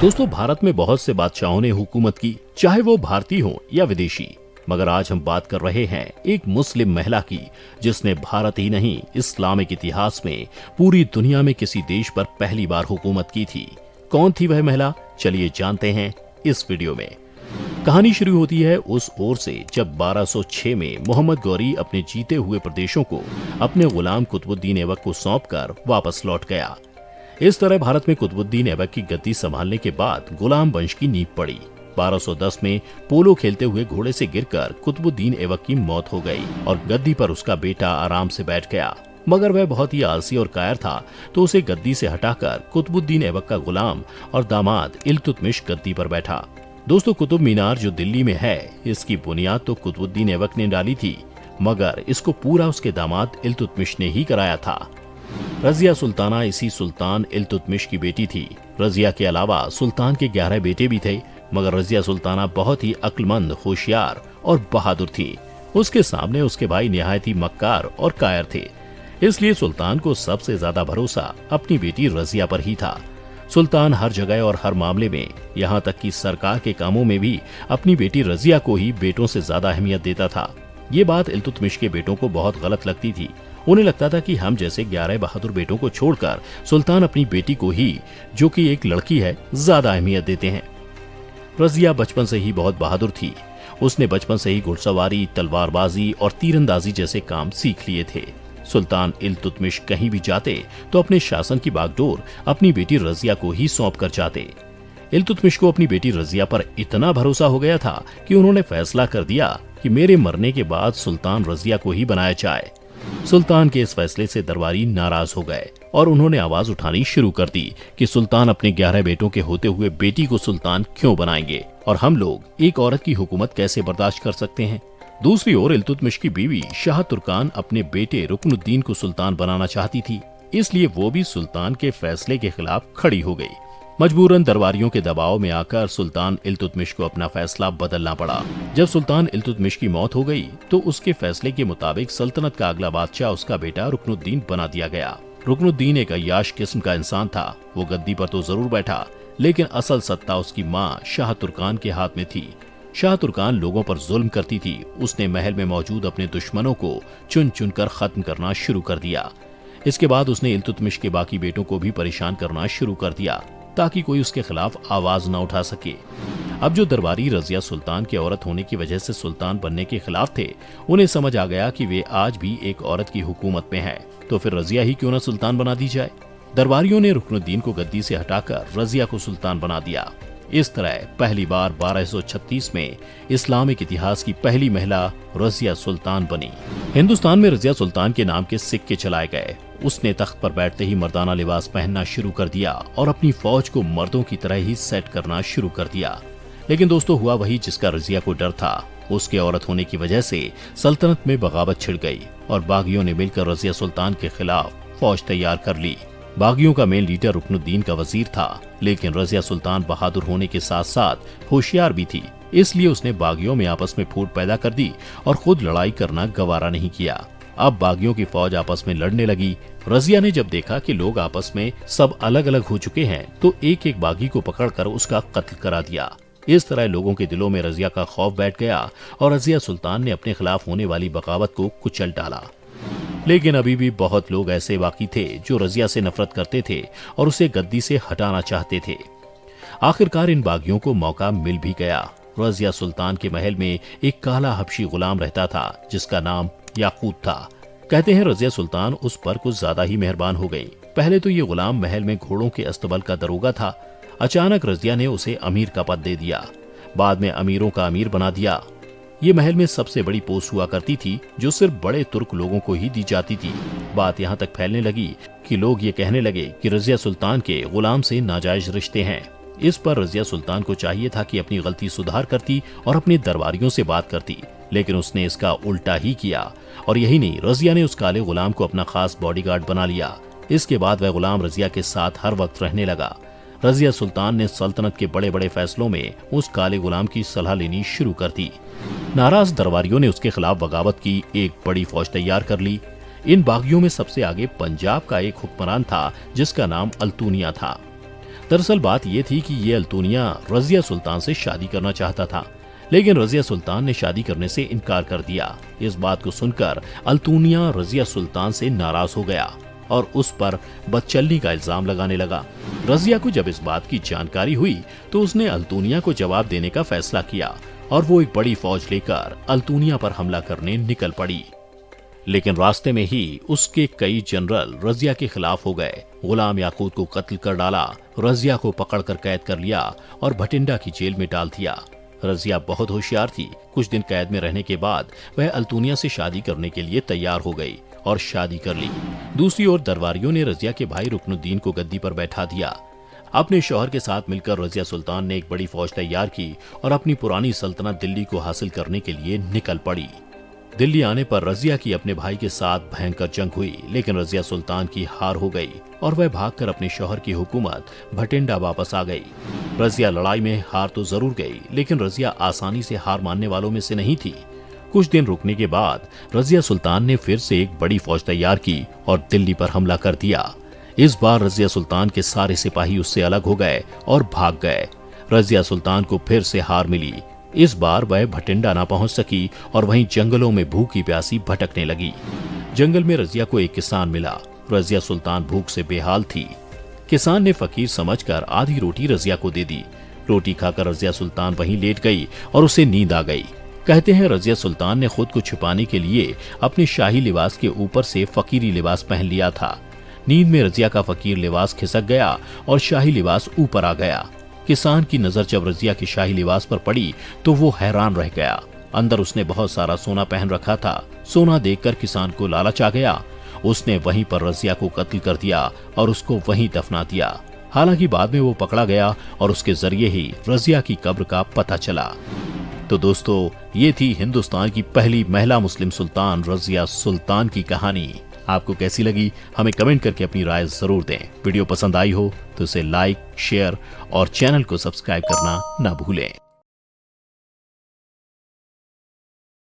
दोस्तों, भारत में बहुत से बादशाहों ने हुकूमत की, चाहे वो भारतीय हो या विदेशी। मगर आज हम बात कर रहे हैं एक मुस्लिम महिला की, जिसने भारत ही नहीं इस्लामिक इतिहास में पूरी दुनिया में किसी देश पर पहली बार हुकूमत की थी। कौन थी वह महिला, चलिए जानते हैं इस वीडियो में। कहानी शुरू होती है उस ओर से जब 1206 में मोहम्मद गौरी अपने जीते हुए प्रदेशों को अपने गुलाम कुतुबुद्दीन ऐबक को सौंपकर वापस लौट गया। इस तरह भारत में कुतुबुद्दीन ऐबक की गद्दी संभालने के बाद गुलाम वंश की नींव पड़ी। 1210 में पोलो खेलते हुए घोड़े से गिरकर कुतुबुद्दीन ऐबक की मौत हो गई और गद्दी पर उसका बेटा आराम से बैठ गया। मगर वह बहुत ही आलसी और कायर था, तो उसे गद्दी से हटाकर कुतुबुद्दीन ऐबक का गुलाम और दामाद इल्तुतमिश गद्दी पर बैठा। दोस्तों, कुतुब मीनार जो दिल्ली में है, इसकी बुनियाद तो कुतुबुद्दीन ऐबक ने डाली थी, मगर इसको पूरा उसके दामाद इल्तुतमिश ने ही कराया था। रजिया सुल्ताना इसी सुल्तान इल्तुतमिश की बेटी थी। रजिया के अलावा सुल्तान के 11 बेटे भी थे, मगर रजिया सुल्ताना बहुत ही अक्लमंद, होशियार और बहादुर थी। उसके सामने उसके भाई निहायत ही मक्कार और कायर थे, इसलिए सुल्तान को सबसे ज्यादा भरोसा अपनी बेटी रजिया पर ही था। सुल्तान हर जगह और हर मामले में, यहाँ तक कि सरकार के कामों में भी अपनी बेटी रजिया को ही बेटों से ज्यादा अहमियत देता था। ये बात इल्तुतमिश के बेटों को बहुत गलत लगती थी। उन्हें लगता था कि हम जैसे 11 बहादुर बेटों को छोड़कर सुल्तान अपनी बेटी को ही, जो कि एक लड़की है, ज्यादा अहमियत देते हैं। रजिया बचपन से ही बहुत बहादुर थी। उसने बचपन से ही घुड़सवारी, तलवारबाजी और तीरंदाजी जैसे काम सीख लिए थे। सुल्तान इल्तुतमिश कहीं भी जाते तो अपने शासन की बागडोर अपनी बेटी रजिया को ही सौंप कर जाते। इल्तुतमिश को अपनी बेटी रजिया पर इतना भरोसा हो गया था कि उन्होंने फैसला कर दिया कि मेरे मरने के बाद सुल्तान रजिया को ही बनाया जाए। सुल्तान के इस फैसले से दरबारी नाराज हो गए और उन्होंने आवाज उठानी शुरू कर दी कि सुल्तान अपने 11 बेटों के होते हुए बेटी को सुल्तान क्यों बनाएंगे और हम लोग एक औरत की हुकूमत कैसे बर्दाश्त कर सकते हैं। दूसरी ओर इल्तुतमिश की बीवी शाह तुर्कान अपने बेटे रुकनुद्दीन को सुल्तान बनाना चाहती थी, इसलिए वो भी सुल्तान के फैसले के खिलाफ खड़ी हो गई। मजबूरन दरबारियों के दबाव में आकर सुल्तान इल्तुतमिश को अपना फैसला बदलना पड़ा। जब सुल्तान इल्तुतमिश की मौत हो गई तो उसके फैसले के मुताबिक सल्तनत का अगला बादशाह उसका बेटा रुकनुद्दीन बना दिया गया। रुकनुद्दीन एक अय्याश किस्म का इंसान था। वो गद्दी पर तो जरूर बैठा, लेकिन असल सत्ता उसकी माँ शाह तुर्कान के हाथ में थी। शाह तुर्कान लोगों पर जुल्म करती थी। उसने महल में मौजूद अपने दुश्मनों को चुन चुन कर खत्म करना शुरू कर दिया। इसके बाद उसने इल्तुतमिश के बाकी बेटों को भी परेशान करना शुरू कर दिया, ताकि कोई उसके खिलाफ आवाज न उठा सके। अब जो दरबारी रजिया सुल्तान की औरत होने की वजह से सुल्तान बनने के खिलाफ थे, उन्हें समझ आ गया कि वे आज भी एक औरत की हुकूमत में है, तो फिर रजिया ही क्यों न सुल्तान बना दी जाए। दरबारियों ने रुकनुद्दीन को गद्दी से हटाकर रजिया को सुल्तान बना दिया। इस तरह पहली बार 1236 में इस्लामिक इतिहास की पहली महिला रजिया सुल्तान बनी। हिंदुस्तान में रजिया सुल्तान के नाम के सिक्के चलाए गए। उसने तख्त पर बैठते ही मर्दाना लिबास पहनना शुरू कर दिया और अपनी फौज को मर्दों की तरह ही सेट करना शुरू कर दिया। लेकिन दोस्तों, हुआ वही जिसका रजिया को डर था। उसके औरत होने की वजह से सल्तनत में बगावत छिड़ गई और बागियों ने मिलकर रजिया सुल्तान के खिलाफ फौज तैयार कर ली। बागियों का मेन लीडर रुकनुद्दीन का वजीर था, लेकिन रजिया सुल्तान बहादुर होने के साथ साथ होशियार भी थी, इसलिए उसने बागियों में आपस में फूट पैदा कर दी और खुद लड़ाई करना गवारा नहीं किया। अब बागियों की फौज आपस में लड़ने लगी। रजिया ने जब देखा कि लोग आपस में सब अलग अलग हो चुके हैं, तो एक एक बागी को पकड़कर उसका कत्ल करा दिया। इस तरह लोगों के दिलों में रजिया का खौफ बैठ गया और रजिया सुल्तान ने अपने खिलाफ होने वाली बगावत को कुचल डाला। लेकिन अभी भी बहुत लोग ऐसे बाकी थे जो रजिया से नफरत करते थे और उसे गद्दी से हटाना चाहते थे। आखिरकार इन बागियों को मौका मिल भी गया। रजिया सुल्तान के महल में एक काला हबशी गुलाम रहता था, जिसका नाम याकूत था। कहते हैं रजिया सुल्तान उस पर कुछ ज्यादा ही मेहरबान हो गई। पहले तो ये गुलाम महल में घोड़ों के अस्तबल का दरोगा था। अचानक रजिया ने उसे अमीर का पद दे दिया। बाद में अमीरों का अमीर बना दिया। ये महल में सबसे बड़ी पोस्ट हुआ करती थी, जो सिर्फ बड़े तुर्क लोगों को ही दी जाती थी। बात यहाँ तक फैलने लगी कि लोग ये कहने लगे कि रजिया सुल्तान के गुलाम से नाजायज रिश्ते हैं। इस पर रजिया सुल्तान को चाहिए था कि अपनी गलती सुधार करती और अपने दरबारियों से बात करती, लेकिन उसने इसका उल्टा ही किया। और यही नहीं, रजिया ने उस काले गुलाम को अपना खास बॉडीगार्ड बना लिया। इसके बाद वह गुलाम रजिया के साथ हर वक्त रहने लगा। रजिया सुल्तान ने सल्तनत के बड़े बड़े फैसलों में उस काले गुलाम की सलाह लेनी शुरू कर दी। नाराज दरबारियों ने उसके खिलाफ बगावत की एक बड़ी फौज तैयार कर ली। इन बागियों में सबसे आगे पंजाब का एक हुक्मरान था जिसका नाम अल्तूनिया था। दरअसल बात ये थी कि ये अल्तुनिया रजिया सुल्तान से शादी करना चाहता था, लेकिन रजिया सुल्तान ने शादी करने से इनकार कर दिया। इस बात को सुनकर अल्तुनिया रजिया सुल्तान से नाराज हो गया और उस पर बदचलनी का इल्जाम लगाने लगा। रजिया को जब इस बात की जानकारी हुई तो उसने अल्तुनिया को जवाब देने का फैसला किया और वो एक बड़ी फौज लेकर अल्तुनिया पर हमला करने निकल पड़ी। लेकिन रास्ते में ही उसके कई जनरल रजिया के खिलाफ हो गए। गुलाम याकूत को कत्ल कर डाला, रजिया को पकड़कर कैद कर लिया और भटिंडा की जेल में डाल दिया। रजिया बहुत होशियार थी। कुछ दिन कैद में रहने के बाद वह अल्तुनिया से शादी करने के लिए तैयार हो गई और शादी कर ली। दूसरी ओर दरबारियों ने रजिया के भाई रुकनुद्दीन को गद्दी पर बैठा दिया। अपने शौहर के साथ मिलकर रजिया सुल्तान ने एक बड़ी फौज तैयार की और अपनी पुरानी सल्तनत दिल्ली को हासिल करने के लिए निकल पड़ी। दिल्ली आने पर रजिया की अपने भाई के साथ भयंकर जंग हुई, लेकिन रजिया सुल्तान की हार हो गई और वह भागकर अपने शौहर की हुकूमत भटिंडा वापस आ गई। रजिया लड़ाई में हार तो जरूर गई, लेकिन रजिया आसानी से हार मानने वालों में से नहीं थी। कुछ दिन रुकने के बाद रजिया सुल्तान ने फिर से एक बड़ी फौज तैयार की और दिल्ली पर हमला कर दिया। इस बार रजिया सुल्तान के सारे सिपाही उससे अलग हो गए और भाग गए। रजिया सुल्तान को फिर से हार मिली। इस बार वह भटिंडा ना पहुंच सकी और वहीं जंगलों में भूखी प्यासी भटकने लगी। जंगल में रजिया को एक किसान मिला। रजिया सुल्तान भूख से बेहाल थी। किसान ने फकीर समझकर आधी रोटी रजिया को दे दी। रोटी खाकर रजिया सुल्तान वहीं लेट गई और उसे नींद आ गई। कहते हैं रजिया सुल्तान ने खुद को छुपाने के लिए अपने शाही लिबास के ऊपर से फकीरी लिबास पहन लिया था। नींद में रजिया का फकीर लिबास खिसक गया और शाही लिबास ऊपर आ गया। किसान की नजर जब रजिया के शाही लिबास पर पड़ी तो वो हैरान रह गया। अंदर उसने बहुत सारा सोना पहन रखा था। सोना देखकर किसान को लालच आ गया। उसने वहीं पर रजिया को कत्ल कर दिया और उसको वहीं दफना दिया। हालांकि बाद में वो पकड़ा गया और उसके जरिए ही रजिया की कब्र का पता चला। तो दोस्तों, ये थी हिंदुस्तान की पहली महिला मुस्लिम सुल्तान रजिया सुल्तान की कहानी। आपको कैसी लगी हमें कमेंट करके अपनी राय जरूर दें। वीडियो पसंद आई हो तो इसे लाइक, शेयर और चैनल को सब्सक्राइब करना ना भूलें।